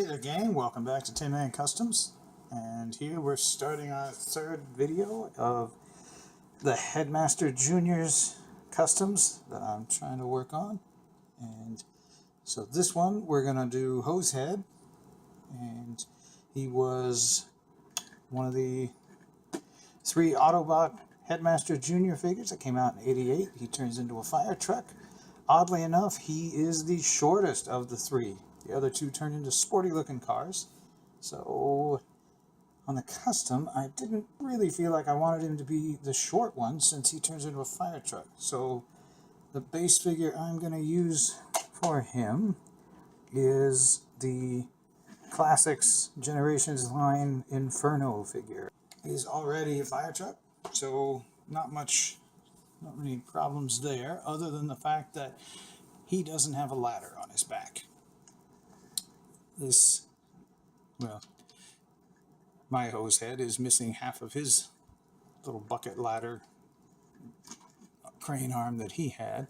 there gang, welcome back to Tin Man Customs, and here we're starting our third video of the Headmaster Jr.'s customs that I'm trying to work on. And so this one we're going to do Hosehead, and he was one of the 3 Autobot Headmaster Jr. figures that came out in '88. He turns into a Firetruck. Oddly enough, he is the shortest of the 3. The other 2 turned into sporty looking cars. So on the custom, I didn't really feel like I wanted him to be the short one since he turns into a fire truck. So the base figure I'm going to use for him is the Classics Generations line Inferno figure. He's already a fire truck, so not many problems there, other than the fact that he doesn't have a ladder on his back. My Hosehead is missing half of his little bucket ladder crane arm that he had.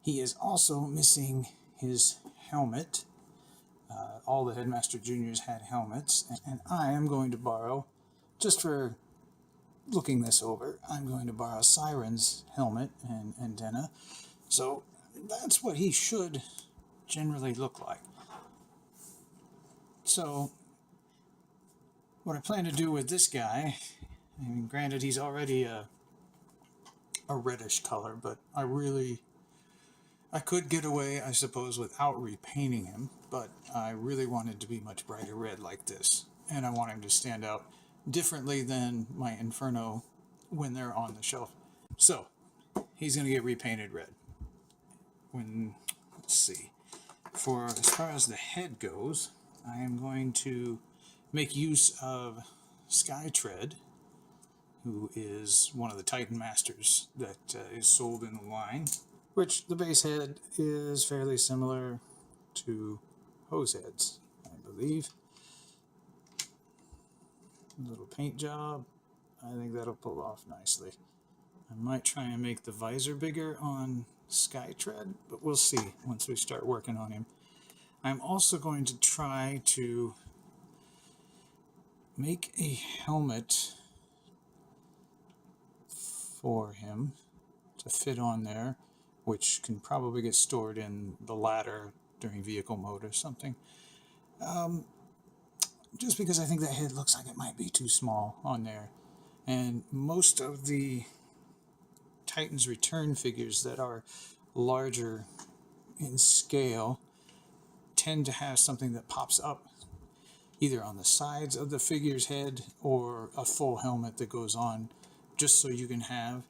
He is also missing his helmet. All the Headmaster Juniors had helmets, and I am going to borrow, just for looking this over, I'm going to borrow Siren's helmet and antenna. So that's what he should generally look like. So what I plan to do with this guy, I mean, granted he's already a reddish color, but I could get away, I suppose, without repainting him, but I really wanted to be much brighter red like this, and I want him to stand out differently than my Inferno when they're on the shelf. So he's going to get repainted red. Let's see, as far as the head goes, I am going to make use of Skytread, who is one of the Titanmasters that is sold in the line, which the base head is fairly similar to Hosehead's, I believe. A little paint job, I think that'll pull off nicely. I might try and make the visor bigger on Skytread, but we'll see once we start working on him. I'm also going to try to make a helmet for him to fit on there, which can probably get stored in the ladder during vehicle mode or something. Just because I think that head looks like it might be too small on there. And most of the Titan's Return figures that are larger in scale tend to have something that pops up either on the sides of the figure's head or a full helmet that goes on, just so you can have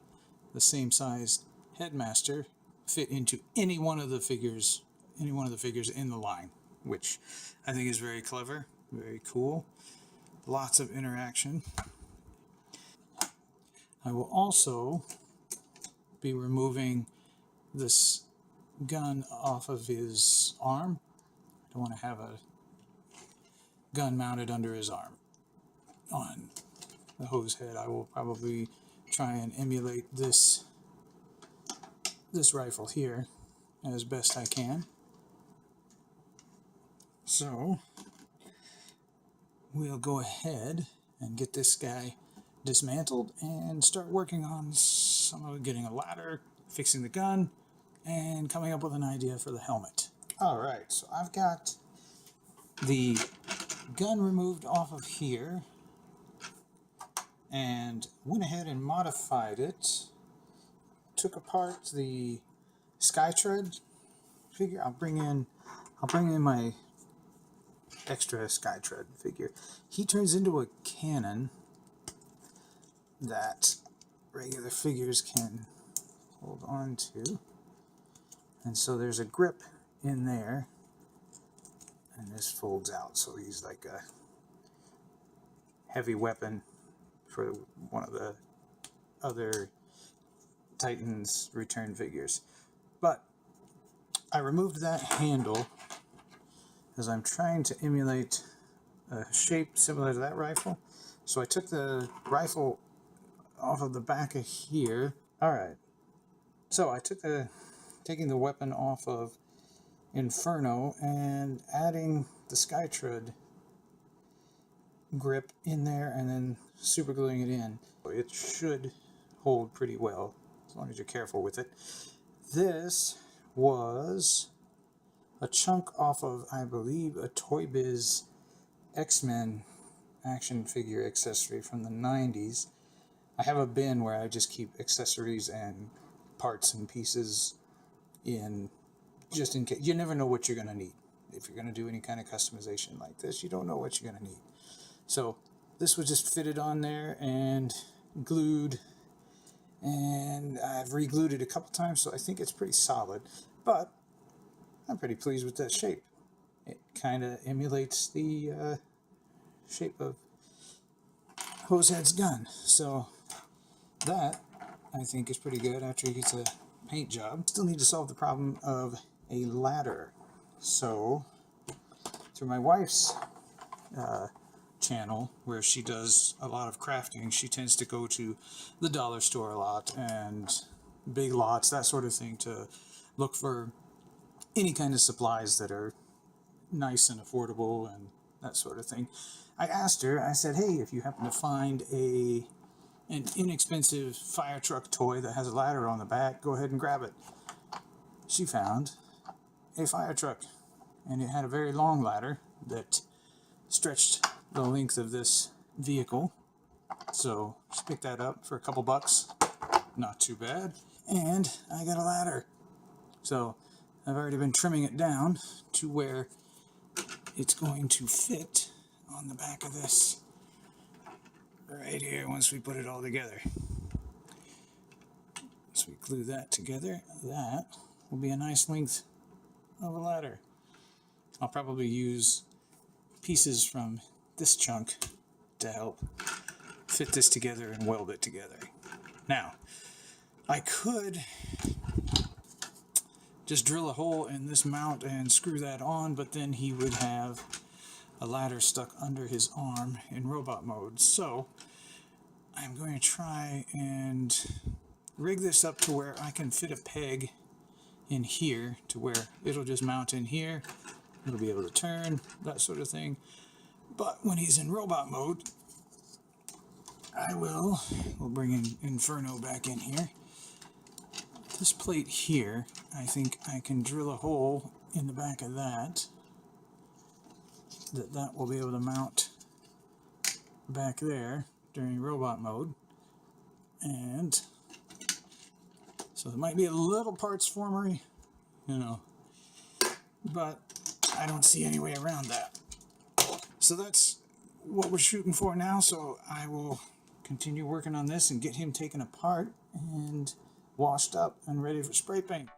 the same size Headmaster fit into any one of the figures in the line, which I think is very clever, very cool, lots of interaction. I will also be removing this gun off of his arm. I don't want to have a gun mounted under his arm. On the Hosehead, I will probably try and emulate this rifle here as best I can. So we'll go ahead and get this guy dismantled and start working on getting a ladder, fixing the gun, and coming up with an idea for the helmet. Alright, so I've got the gun removed off of here and went ahead and modified it. Took apart the Skytread figure. I'll bring in my extra Skytread figure. He turns into a cannon that regular figures can hold on to, and so there's a grip in there, and this folds out, so he's like a heavy weapon for one of the other Titan's Return figures. But I removed that handle as I'm trying to emulate a shape similar to that rifle. So I took the rifle off of the back of here. Alright, so I took taking the weapon off of Inferno and adding the Skytread grip in there and then super gluing it in. It should hold pretty well as long as you're careful with it. This was a chunk off of, I believe, a Toy Biz X-Men action figure accessory from the 90s. I have a bin where I just keep accessories and parts and pieces in, just in case. You never know what you're going to need. If you're going to do any kind of customization like this, you don't know what you're going to need. So this was just fitted on there and glued, and I've re-glued it a couple times, so I think it's pretty solid, but I'm pretty pleased with that shape. It kind of emulates the shape of Hosehead's gun, so that I think is pretty good after he gets a paint job. Still need to solve the problem of a ladder. So through my wife's channel, where she does a lot of crafting, she tends to go to the dollar store a lot and Big Lots, that sort of thing, to look for any kind of supplies that are nice and affordable and that sort of thing. I asked her, I said, hey, if you happen to find an inexpensive Firetruck toy that has a ladder on the back, go ahead and grab it. She found a Firetruck, and it had a very long ladder that stretched the length of this vehicle. So she picked that up for a couple bucks. Not too bad. And I got a ladder. So I've already been trimming it down to where it's going to fit on the back of this right here once we put it all together. Once we glue that together, that will be a nice length of a ladder. I'll probably use pieces from this chunk to help fit this together and weld it together. Now, I could just drill a hole in this mount and screw that on, but then he would have a ladder stuck under his arm in robot mode. So I'm going to try and rig this up to where I can fit a peg in here to where it'll just mount in here. It'll be able to turn, that sort of thing. But when he's in robot mode, we'll bring in Inferno back in here. This plate here, I think I can drill a hole in the back of that will be able to mount back there during robot mode. And so there might be a little parts formery, but I don't see any way around that. So that's what we're shooting for now, so I will continue working on this and get him taken apart and washed up and ready for spray paint.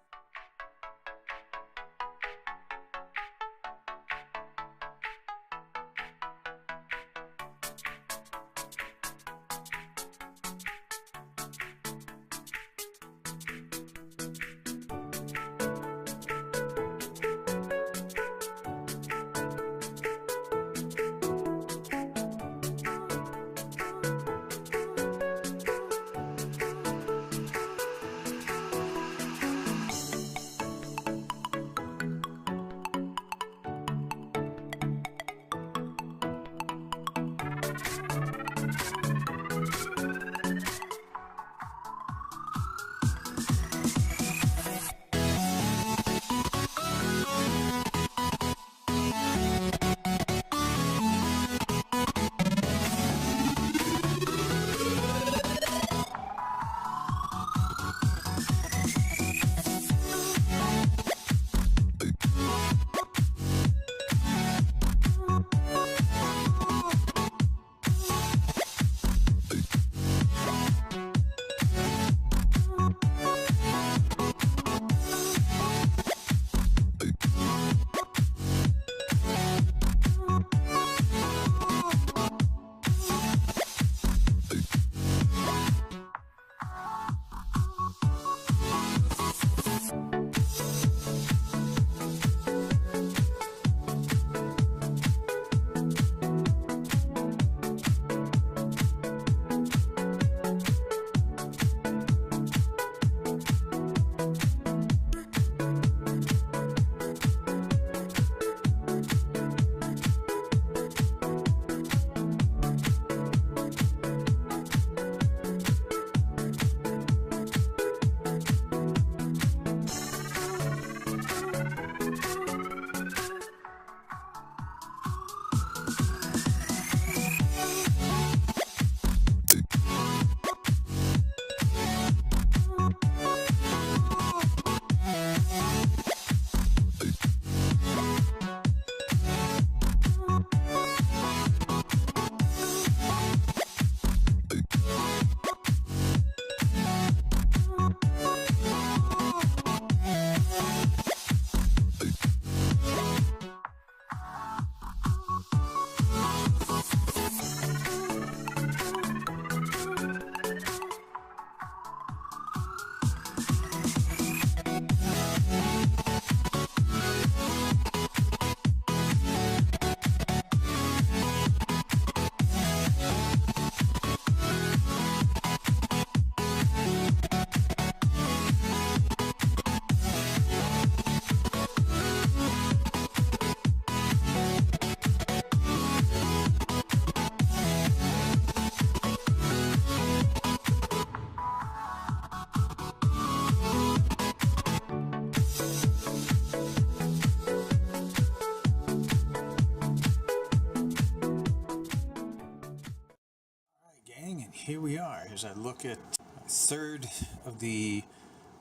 here we are as I look at a third of the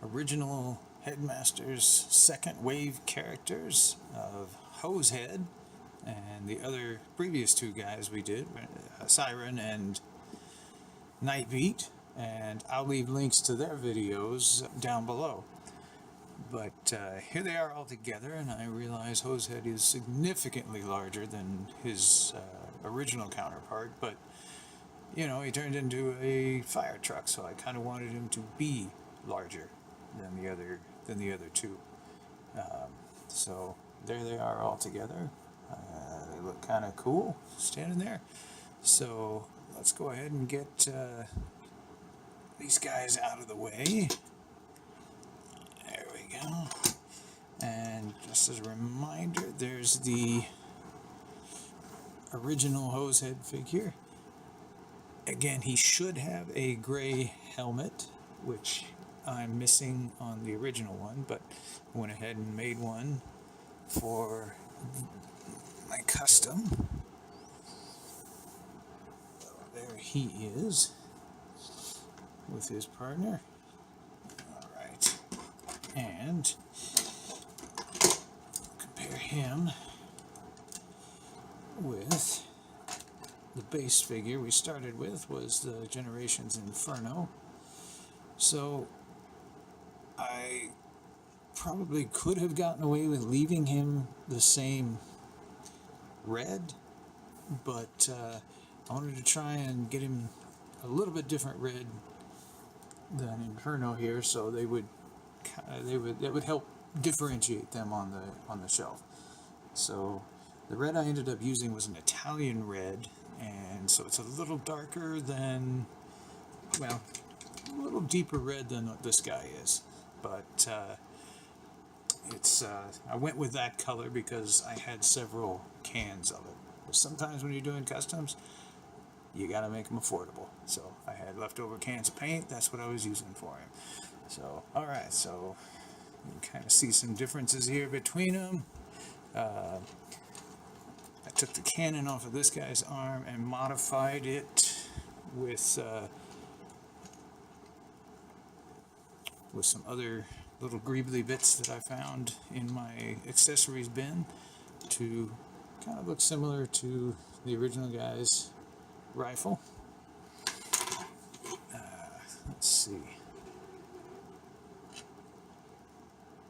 original Headmaster's second wave characters of Hosehead, and the other previous two guys we did, Siren and Nightbeat, and I'll leave links to their videos down below. But here they are all together, and I realize Hosehead is significantly larger than his original counterpart, but you know, he turned into a Firetruck, so I kind of wanted him to be larger than the other two. So there they are all together. They look kind of cool standing there. So let's go ahead and get these guys out of the way. There we go. And just as a reminder, there's the original Hosehead figure. Again, he should have a gray helmet, which I'm missing on the original one, but I went ahead and made one for my custom. So there he is with his partner. Alright, and compare him with the base figure we started with was the Generations Inferno. So I probably could have gotten away with leaving him the same red, but I wanted to try and get him a little bit different red than Inferno here, so that would help differentiate them on the shelf. So the red I ended up using was an Italian red, and so it's a little darker than, well, a little deeper red than what this guy is, but I went with that color because I had several cans of it. But sometimes when you're doing customs, you gotta make them affordable. So I had leftover cans of paint. That's what I was using for him. So all right, so you can kind of see some differences here between them. I took the cannon off of this guy's arm and modified it with some other little greebly bits that I found in my accessories bin to kind of look similar to the original guy's rifle. Let's see.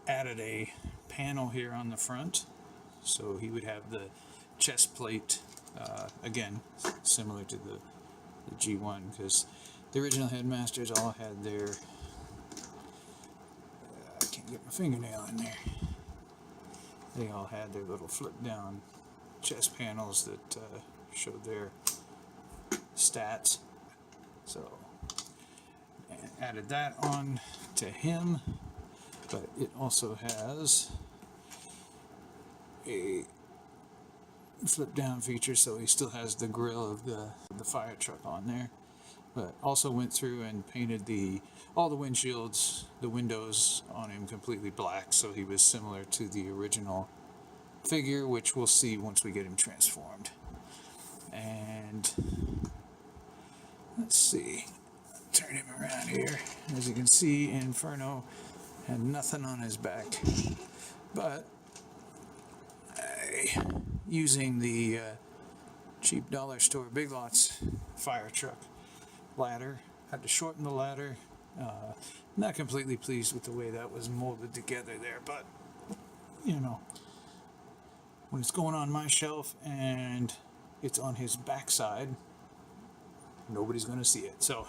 Added a panel here on the front, so he would have the chest plate, again, similar to the G1, because the original Headmasters all had their, I can't get my fingernail in there, they all had their little flip down chest panels that showed their stats. So added that on to him, but it also has a flip down feature, so he still has the grill of the Firetruck on there, but also went through and painted all the windshields, the windows on him completely black, so he was similar to the original figure, which we'll see once we get him transformed. And let's see, turn him around here. As you can see, Inferno had nothing on his back, but using the cheap dollar store Big Lots Firetruck ladder, had to shorten the ladder. Not completely pleased with the way that was molded together there, but you know, when it's going on my shelf and it's on his backside, nobody's going to see it, so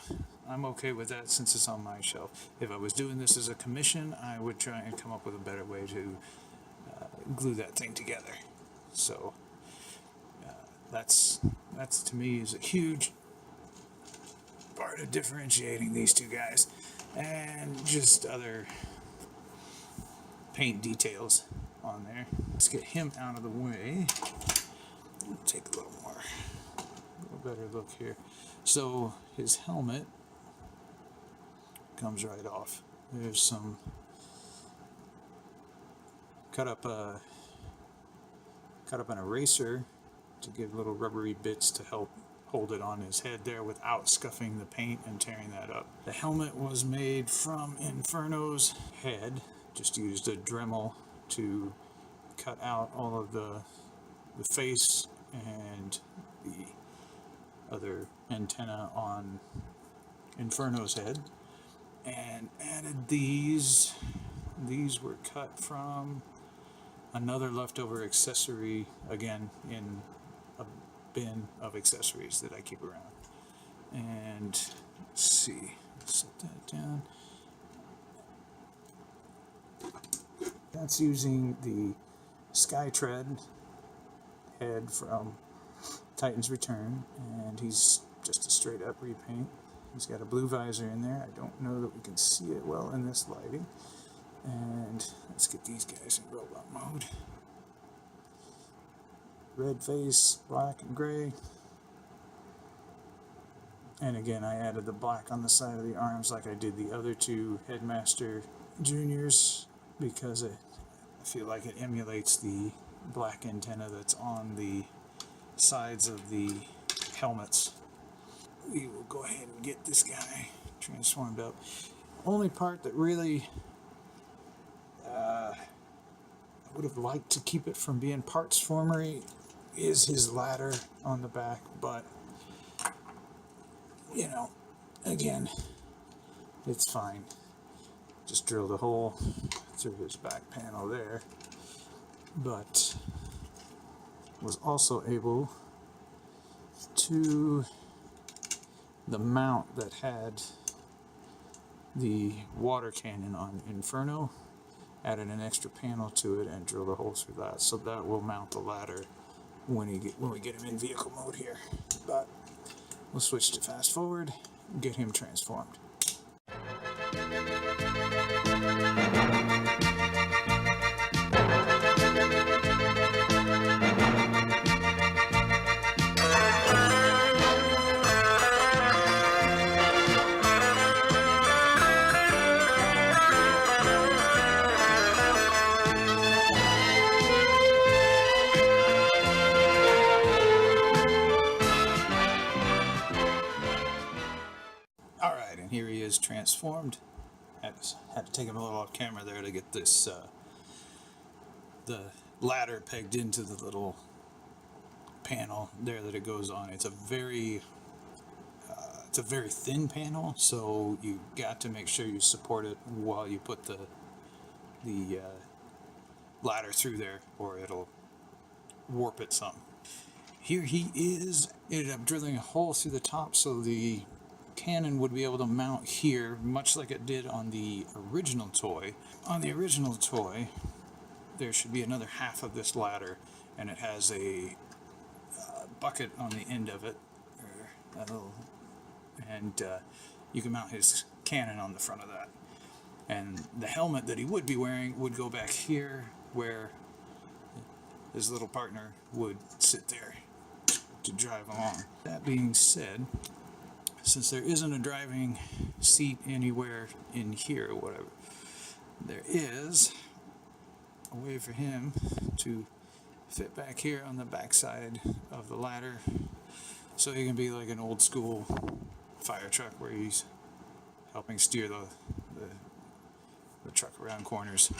I'm okay with that since it's on my shelf. If I was doing this as a commission, I would try and come up with a better way to glue that thing together. So that's to me is a huge part of differentiating these two guys, and just other paint details on there. Let's get him out of the way. Take a little better look here. So his helmet comes right off. There's some cut up an eraser to give little rubbery bits to help hold it on his head there without scuffing the paint and tearing that up. The helmet was made from Inferno's head. Just used a Dremel to cut out all of the face and the other antenna on Inferno's head, and added these. These were cut from another leftover accessory, again in a bin of accessories that I keep around. And let's see, set that down. That's using the Skytread head from Titan's Return, and he's just a straight up repaint. He's got a blue visor in there. I don't know that we can see it well in this lighting. And let's get these guys in robot mode. Red face, black and gray. And again, I added the black on the side of the arms like I did the other two Headmaster Juniors, because I feel like it emulates the black antenna that's on the sides of the helmets. We will go ahead and get this guy transformed up. Only part that really I would have liked to keep it from being parts formery is his ladder on the back, but you know, again, it's fine. Just drilled a hole through his back panel there, but was also able to the mount that had the water cannon on Inferno, added an extra panel to it and drilled a hole through that, so that will mount the ladder when we get him in vehicle mode here. But we'll switch to fast forward and get him transformed. Alright, and here he is transformed. Had to take him a little off camera there to get this the ladder pegged into the little panel there that it goes on. It's a very thin panel, so you got to make sure you support it while you put the ladder through there, or it'll warp it some. Here he is. Ended up drilling a hole through the top so the cannon would be able to mount here, much like it did on the original toy. On the original toy, there should be another half of this ladder, and it has a bucket on the end of it, and you can mount his cannon on the front of that. And the helmet that he would be wearing would go back here, where his little partner would sit there to drive along. That being said, since there isn't a driving seat anywhere in here or whatever, there is a way for him to fit back here on the back side of the ladder, so he can be like an old school Firetruck where he's helping steer the truck around corners.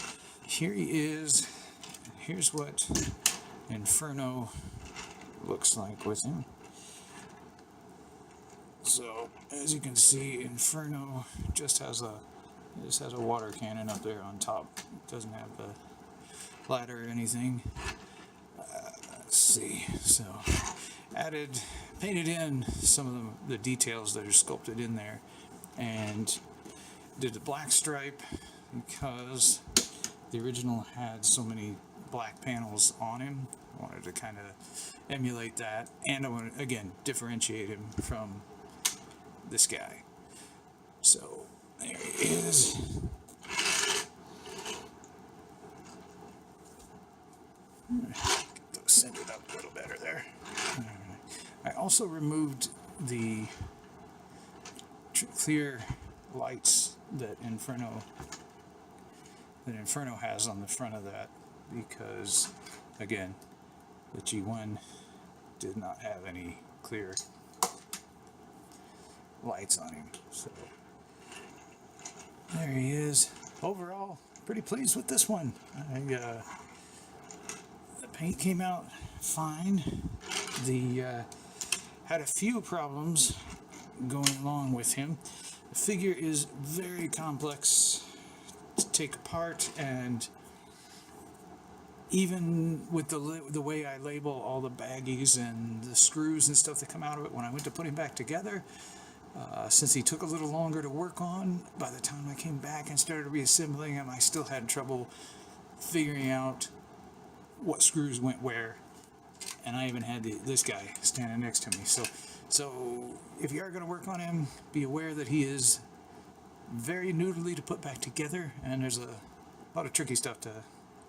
Here he is. Here's what Inferno looks like with him. So, as you can see, Inferno just has a water cannon up there on top. It doesn't have the ladder or anything. Let's see. So, painted in some of the details that are sculpted in there, and did the black stripe because the original had so many black panels on him. I wanted to kind of emulate that, and I want to, again, differentiate him from this guy. So there he is. Get those centered up a little better there. I also removed the clear lights that Inferno has on the front of that, because again, the G1 did not have any clear lights on him. So there he is. Overall, pretty pleased with this one. The paint came out fine. Had a few problems going along with him. The figure is very complex to take apart, and even with the way I label all the baggies and the screws and stuff that come out of it, when I went to put him back together, since he took a little longer to work on, by the time I came back and started reassembling him, I still had trouble figuring out what screws went where. And I even had this guy standing next to me. So if you are going to work on him, be aware that he is very noodly to put back together, and there's a lot of tricky stuff to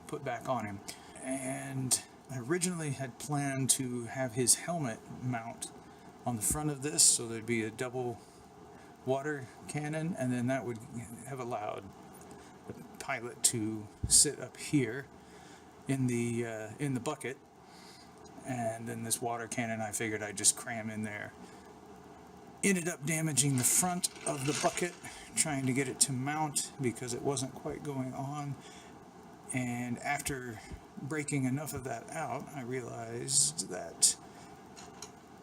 put back on him. And I originally had planned to have his helmet mount on the front of this, so there'd be a double water cannon, and then that would have allowed the pilot to sit up here in the bucket, and then this water cannon I figured I'd just cram in there. Ended up damaging the front of the bucket trying to get it to mount because it wasn't quite going on, and after breaking enough of that out, I realized that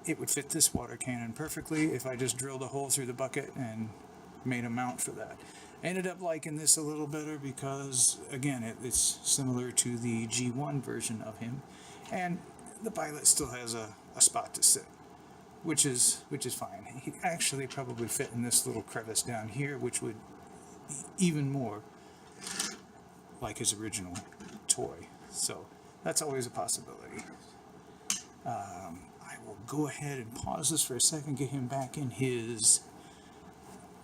it would fit this water cannon perfectly if I just drilled a hole through the bucket and made a mount for that. I ended up liking this a little better because, again, it's similar to the G1 version of him, and the pilot still has a spot to sit, which is fine. He actually probably fit in this little crevice down here, which would even more like his original toy. So that's always a possibility. I will go ahead and pause this for a second, get him back in his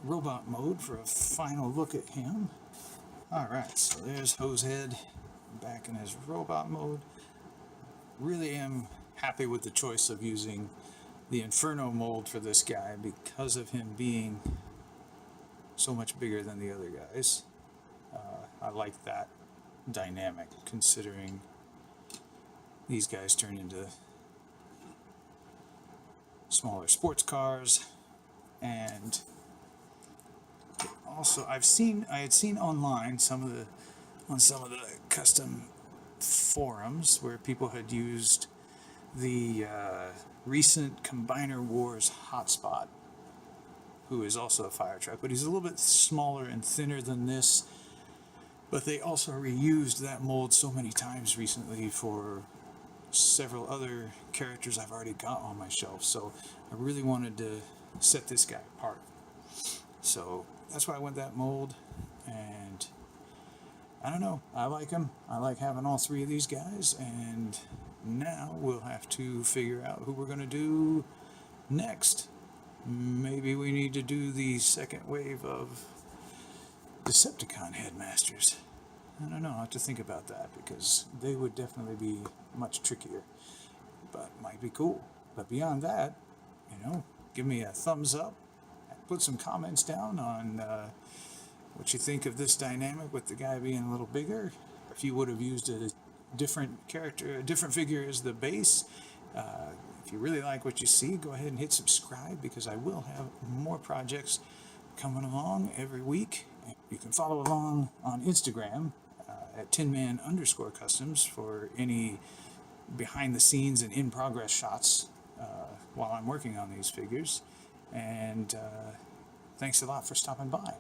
robot mode for a final look at him. Alright, so there's Hosehead back in his robot mode. Really am happy with the choice of using the Inferno mold for this guy because of him being so much bigger than the other guys. I like that dynamic, considering these guys turn into smaller sports cars. And also I had seen online on some of the custom forums where people had used the recent Combiner Wars Hotspot, who is also a Firetruck, but he's a little bit smaller and thinner than this. But they also reused that mold so many times recently for several other characters I've already got on my shelf, so I really wanted to set this guy apart. So that's why I went that mold, and I don't know, I like him. I like having all three of these guys, and now we'll have to figure out who we're going to do next. Maybe we need to do the second wave of Decepticon Headmasters. I don't know, I'll have to think about that, because they would definitely be much trickier, but might be cool. But beyond that, give me a thumbs up, put some comments down on what you think of this dynamic with the guy being a little bigger. If you would have used a different character, a different figure as the base. If you really like what you see, go ahead and hit subscribe, because I will have more projects coming along every week. You can follow along on Instagram at tinman_customs for any behind the scenes and in progress shots while I'm working on these figures. And thanks a lot for stopping by.